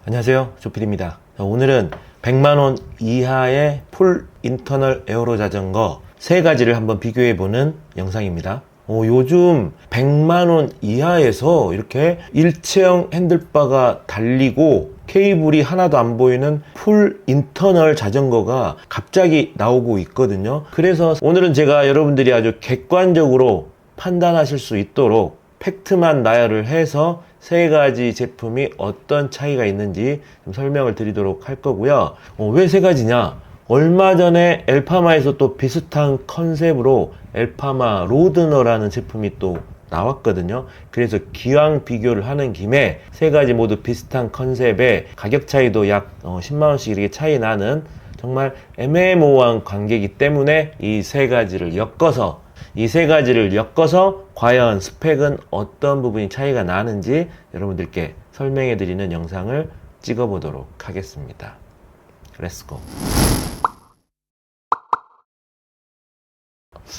안녕하세요, 조필입니다. 오늘은 100만원 이하의 풀 인터널 에어로 자전거 3가지를 한번 비교해보는 영상입니다. 요즘 100만원 이하에서 이렇게 일체형 핸들바가 달리고 케이블이 하나도 안 보이는 풀 인터널 자전거가 갑자기 나오고 있거든요. 그래서 오늘은 제가 여러분들이 아주 객관적으로 판단하실 수 있도록 팩트만 나열을 해서 3가지 제품이 어떤 차이가 있는지 좀 설명을 드리도록 할 거고요. 왜 3가지냐? 얼마 전에 엘파마에서 또 비슷한 컨셉으로 엘파마 로드너라는 제품이 또 나왔거든요. 그래서 기왕 비교를 하는 김에 3가지 모두 비슷한 컨셉에 가격 차이도 약 10만원씩 이렇게 차이 나는 정말 애매모호한 관계이기 때문에 이 3가지를 엮어서 과연 스펙은 어떤 부분이 차이가 나는지 여러분들께 설명해 드리는 영상을 찍어 보도록 하겠습니다. 렛츠고.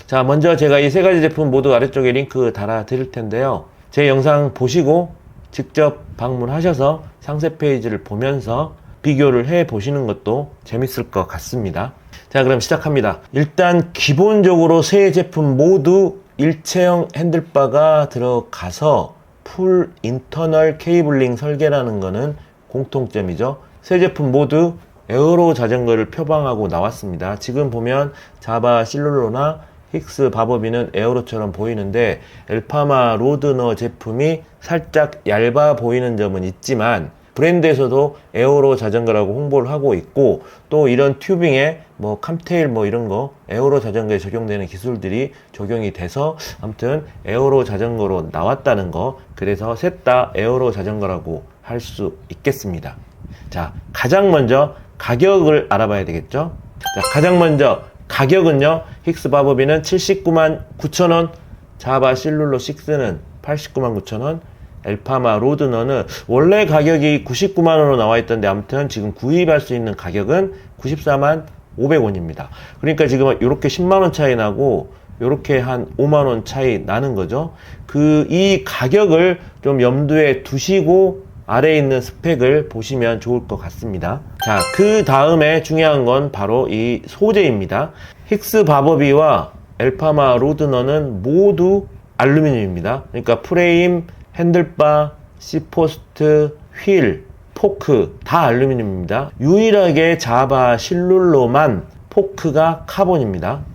자, 먼저 제가 이 3가지 제품 모두 아래쪽에 링크 달아 드릴 텐데요. 제 영상 보시고 직접 방문하셔서 상세 페이지를 보면서 비교를 해 보시는 것도 재밌을 것 같습니다. 자, 그럼 시작합니다. 일단 기본적으로 3 제품 모두 일체형 핸들바가 들어가서 풀 인터널 케이블링 설계라는 거는 공통점이죠. 3 제품 모두 에어로 자전거를 표방하고 나왔습니다. 지금 보면 자바 실룰로나 힉스 바버비는 에어로처럼 보이는데 엘파마 로드너 제품이 살짝 얇아 보이는 점은 있지만 브랜드에서도 에어로 자전거라고 홍보를 하고 있고, 또 이런 튜빙에 캄테일 이런 거 에어로 자전거에 적용되는 기술들이 적용이 돼서 아무튼 에어로 자전거로 나왔다는 거, 그래서 셋 다 에어로 자전거라고 할 수 있겠습니다. 자, 가장 먼저 가격을 알아봐야 되겠죠. 자, 가장 먼저 가격은요, 힉스 바버비는 79만 9천원, 자바 실룰로 6는 89만 9천원, 엘파마 로드너는 원래 가격이 99만원으로 나와 있던데 아무튼 지금 구입할 수 있는 가격은 94만 500원입니다. 그러니까 지금 이렇게 10만원 차이 나고 이렇게 한 5만원 차이 나는 거죠. 이 가격을 좀 염두에 두시고 아래에 있는 스펙을 보시면 좋을 것 같습니다. 자, 그 다음에 중요한 건 바로 이 소재입니다. 힉스 바버비와 엘파마 로드너는 모두 알루미늄입니다. 그러니까 프레임, 핸들바, C포스트, 휠, 포크 다 알루미늄입니다. 유일하게 자바 실룰로만 포크가 카본입니다.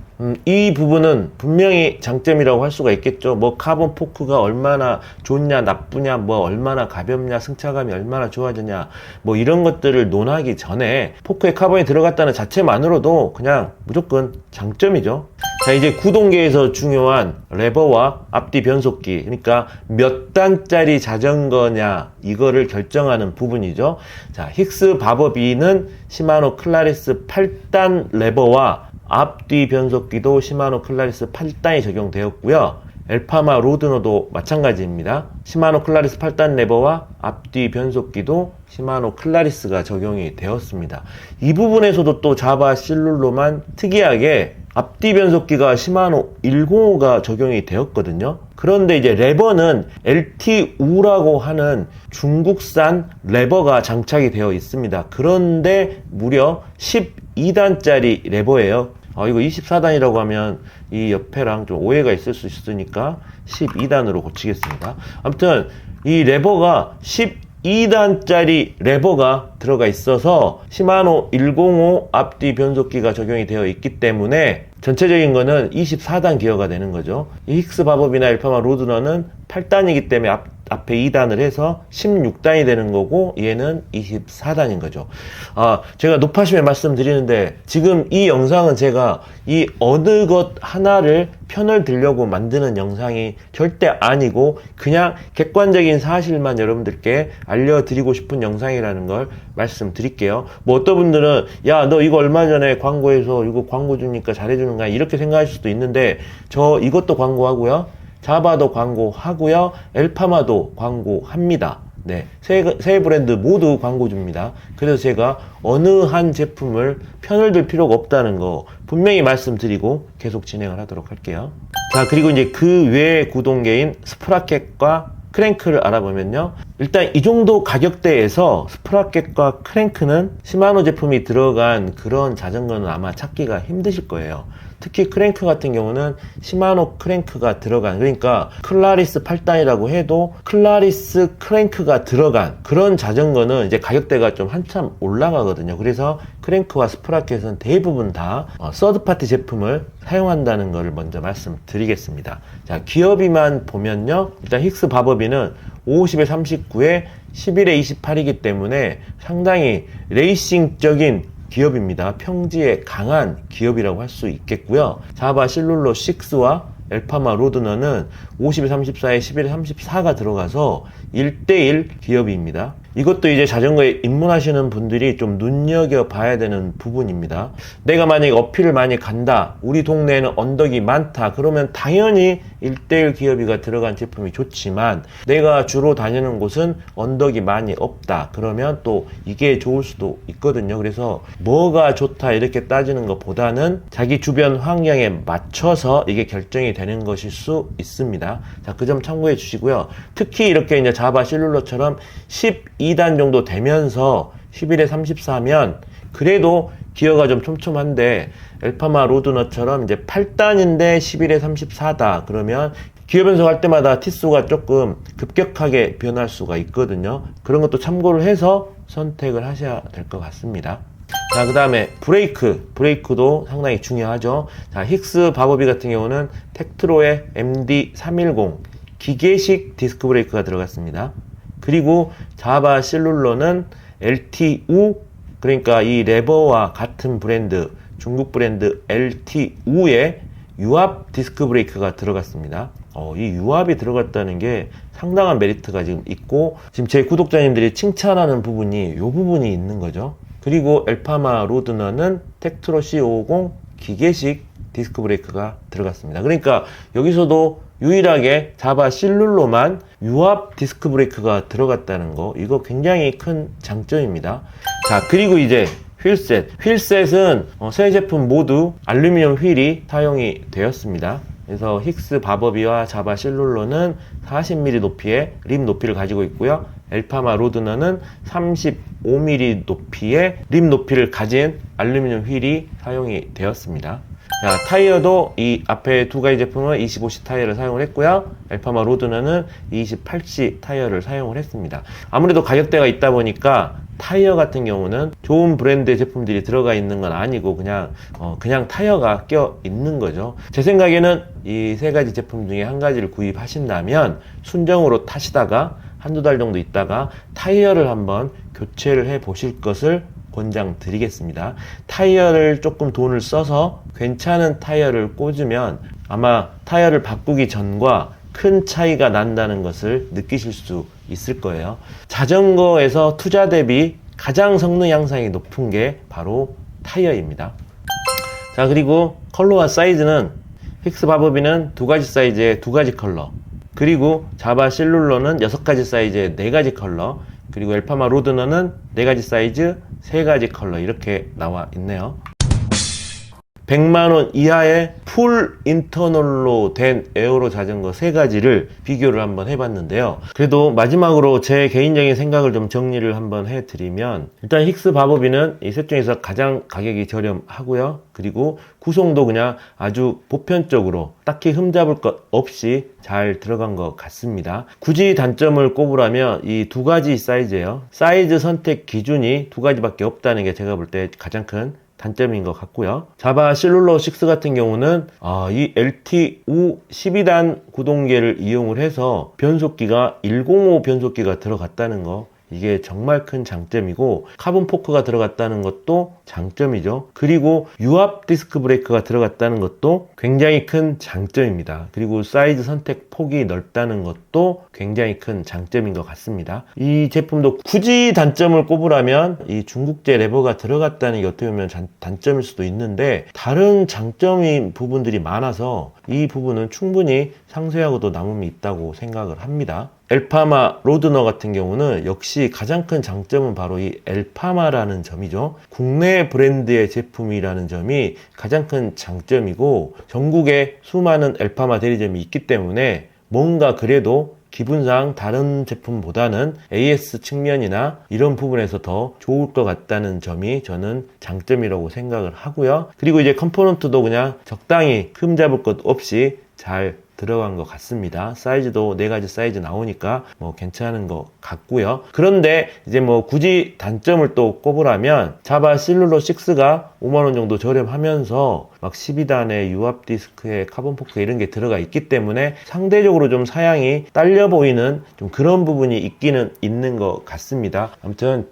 이 부분은 분명히 장점이라고 할 수가 있겠죠. 카본 포크가 얼마나 좋냐 나쁘냐, 얼마나 가볍냐, 승차감이 얼마나 좋아지냐, 이런 것들을 논하기 전에 포크에 카본이 들어갔다는 자체만으로도 그냥 무조건 장점이죠. 자, 이제 구동계에서 중요한 레버와 앞뒤 변속기, 그러니까 몇 단짜리 자전거냐 이거를 결정하는 부분이죠. 자, 힉스 바버비는 시마노 클라리스 8단 레버와 앞뒤 변속기도 시마노 클라리스 8단이 적용되었고요. 엘파마 로드너도 마찬가지입니다. 시마노 클라리스 8단 레버와 앞뒤 변속기도 시마노 클라리스가 적용이 되었습니다. 이 부분에서도 또 자바 실룰로만 특이하게 앞뒤 변속기가 시마노 105가 적용이 되었거든요. 그런데 이제 레버는 LTU라고 하는 중국산 레버가 장착이 되어 있습니다. 그런데 무려 12단짜리 레버예요. 이거 24단이라고 하면 이 옆에랑 좀 오해가 있을 수 있으니까 12단으로 고치겠습니다. 아무튼 이 레버가 12단짜리 레버가 들어가 있어서 시마노 105 앞뒤 변속기가 적용이 되어 있기 때문에 전체적인 거는 24단 기어가 되는 거죠. 이 힉스 바버비나 엘파마 로드너는 8단이기 때문에 앞에 2단을 해서 16단이 되는 거고, 얘는 24단인 거죠. 제가 높아심에 말씀드리는데 지금 이 영상은 제가 이 어느 것 하나를 편을 들려고 만드는 영상이 절대 아니고 그냥 객관적인 사실만 여러분들께 알려드리고 싶은 영상이라는 걸 말씀드릴게요. 어떤 분들은 야, 너 이거 얼마 전에 광고해서 이거 광고 주니까 잘해주는 거야 이렇게 생각할 수도 있는데, 저 이것도 광고하고요, 자바도 광고하고요, 엘파마도 광고합니다. 네, 세 브랜드 모두 광고줍니다. 그래서 제가 어느 한 제품을 편을 들 필요가 없다는 거 분명히 말씀드리고 계속 진행을 하도록 할게요. 자, 그리고 이제 그 외의 구동계인 스프라켓과 크랭크를 알아보면요. 일단 이 정도 가격대에서 스프라켓과 크랭크는 시마노 제품이 들어간 그런 자전거는 아마 찾기가 힘드실 거예요. 특히 크랭크 같은 경우는 시마노 크랭크가 들어간, 그러니까 클라리스 8단이라고 해도 클라리스 크랭크가 들어간 그런 자전거는 이제 가격대가 좀 한참 올라가거든요. 그래서 크랭크와 스프라켓은 대부분 다 서드파티 제품을 사용한다는 것을 먼저 말씀드리겠습니다. 자, 기어비만 보면요. 일단 힉스 바버비는 50에 39에 11에 28이기 때문에 상당히 레이싱적인 기업입니다. 평지에 강한 기업이라고 할 수 있겠고요. 자바 실룰로 6와 엘파마 로드너는 50에 34에 11에 34가 들어가서 1대1 기업입니다. 이것도 이제 자전거에 입문하시는 분들이 좀 눈여겨봐야 되는 부분입니다. 내가 만약에 어필을 많이 간다, 우리 동네에는 언덕이 많다, 그러면 당연히 1대1 기업이가 들어간 제품이 좋지만 내가 주로 다니는 곳은 언덕이 많이 없다, 그러면 또 이게 좋을 수도 있거든요. 그래서 뭐가 좋다 이렇게 따지는 것보다는 자기 주변 환경에 맞춰서 이게 결정이 되는 것일 수 있습니다. 자, 그 점 참고해 주시고요. 특히 이렇게 이제 자바 실룰러처럼 12단 정도 되면서 11에 34면 그래도 기어가 좀 촘촘한데, 엘파마 로드너처럼 이제 8단인데 11에 34다 그러면 기어 변속할 때마다 티수가 조금 급격하게 변할 수가 있거든요. 그런 것도 참고를 해서 선택을 하셔야 될 것 같습니다. 자, 그 다음에 브레이크도 상당히 중요하죠. 자, 힉스 바버비 같은 경우는 텍트로의 MD310 기계식 디스크 브레이크가 들어갔습니다. 그리고 자바 실룰러는 LTU, 그러니까 이 레버와 같은 브랜드, 중국 브랜드 LTU의 유압 디스크 브레이크가 들어갔습니다. 이 유압이 들어갔다는 게 상당한 메리트가 지금 있고, 지금 제 구독자님들이 칭찬하는 부분이 이 부분이 있는 거죠. 그리고 엘파마 로드너는 텍트로 C550 기계식 디스크 브레이크가 들어갔습니다. 그러니까 여기서도 유일하게 자바 실룰로만 유압 디스크 브레이크가 들어갔다는 거, 이거 굉장히 큰 장점입니다. 자, 그리고 이제 휠셋은 새 제품 모두 알루미늄 휠이 사용이 되었습니다. 그래서 힉스 바버비와 자바 실룰로는 40mm 높이의 림 높이를 가지고 있고요. 엘파마 로드너는 35mm 높이의 림 높이를 가진 알루미늄 휠이 사용이 되었습니다. 자, 타이어도 이 앞에 두 가지 제품은 25C 타이어를 사용을 했고요. 엘파마 로드너는 28C 타이어를 사용을 했습니다. 아무래도 가격대가 있다 보니까 타이어 같은 경우는 좋은 브랜드의 제품들이 들어가 있는 건 아니고 그냥 타이어가 껴 있는 거죠. 제 생각에는 이 세 가지 제품 중에 한 가지를 구입하신다면 순정으로 타시다가 한두 달 정도 있다가 타이어를 한번 교체를 해 보실 것을 권장드리겠습니다. 타이어를 조금 돈을 써서 괜찮은 타이어를 꽂으면 아마 타이어를 바꾸기 전과 큰 차이가 난다는 것을 느끼실 수 있을 거예요. 자전거에서 투자 대비 가장 성능 향상이 높은 게 바로 타이어입니다. 자, 그리고 컬러와 사이즈는 힉스 바버비는 두 가지 사이즈에 두 가지 컬러, 그리고 자바 실룰러는 6가지 사이즈에 4가지 컬러, 그리고 엘파마 로드너는 4가지 사이즈 3가지 컬러 이렇게 나와 있네요. 100만원 이하의 풀 인터널로 된 에어로 자전거 3가지를 비교를 한번 해봤는데요. 그래도 마지막으로 제 개인적인 생각을 좀 정리를 한번 해드리면, 일단 힉스 바버비는 이 셋 중에서 가장 가격이 저렴하고요. 그리고 구성도 그냥 아주 보편적으로 딱히 흠잡을 것 없이 잘 들어간 것 같습니다. 굳이 단점을 꼽으라면 이 두 가지 사이즈예요. 사이즈 선택 기준이 두 가지밖에 없다는 게 제가 볼 때 가장 큰 단점인 것 같고요. 자바 실룰러 6 같은 경우는 이 LTU 12단 구동계를 이용을 해서 변속기가 105 변속기가 들어갔다는 거, 이게 정말 큰 장점이고, 카본 포크가 들어갔다는 것도 장점이죠. 그리고 유압 디스크 브레이크가 들어갔다는 것도 굉장히 큰 장점입니다. 그리고 사이즈 선택 폭이 넓다는 것도 굉장히 큰 장점인 것 같습니다. 이 제품도 굳이 단점을 꼽으라면 이 중국제 레버가 들어갔다는 게 어떻게 보면 단점일 수도 있는데, 다른 장점인 부분들이 많아서 이 부분은 충분히 상쇄하고도 남음이 있다고 생각을 합니다. 엘파마 로드너 같은 경우는 역시 가장 큰 장점은 바로 이 엘파마라는 점이죠. 국내 브랜드의 제품이라는 점이 가장 큰 장점이고, 전국에 수많은 엘파마 대리점이 있기 때문에 뭔가 그래도 기분상 다른 제품보다는 AS 측면이나 이런 부분에서 더 좋을 것 같다는 점이 저는 장점이라고 생각을 하고요. 그리고 이제 컴포넌트도 그냥 적당히 흠 잡을 것 없이 잘 들어간 것 같습니다. 사이즈도 4가지 사이즈 나오니까 뭐 괜찮은 것 같고요. 그런데 이제 뭐 굳이 단점을 또 꼽으라면 자바 실룰러 6가 5만원 정도 저렴하면서 막 12단의 유압 디스크에 카본 포크 이런 게 들어가 있기 때문에 상대적으로 좀 사양이 딸려 보이는 좀 그런 부분이 있기는 있는 것 같습니다. 아무튼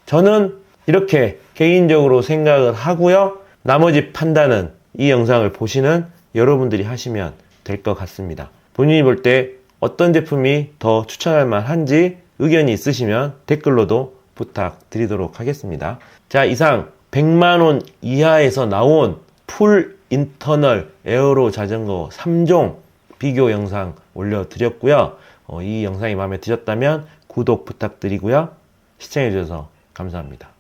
저는 이렇게 개인적으로 생각을 하고요. 나머지 판단은 이 영상을 보시는 여러분들이 하시면 될 것 같습니다. 본인이 볼 때 어떤 제품이 더 추천할 만한지 의견이 있으시면 댓글로도 부탁드리도록 하겠습니다. 자, 이상 100만원 이하에서 나온 풀 인터널 에어로 자전거 3종 비교 영상 올려드렸고요. 이 영상이 마음에 드셨다면 구독 부탁드리고요. 시청해주셔서 감사합니다.